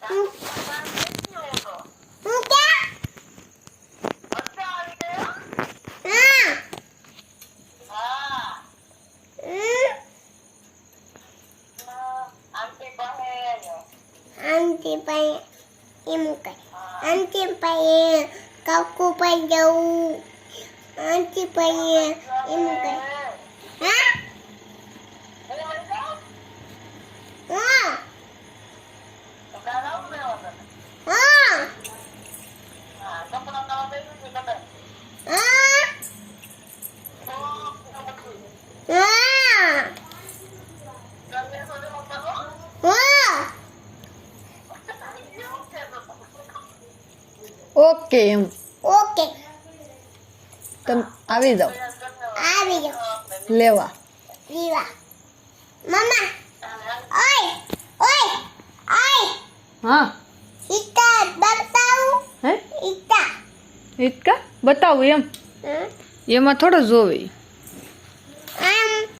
હું કે હા આંટી પાસે એમ કઈ આંટી પાસે કાકુ પાસે જવું આંટી પાસે એમ કઈ હા હા હા ઓકે એમ ઓકે તમે આવી જાઓ આવી જાઓ લેવા. લીવા મમ્મા ઓય ઓય ઓય હા ઈતા બતાવું હે ઈતા હિતકા બતાવું એમ એમાં થોડો જોવે.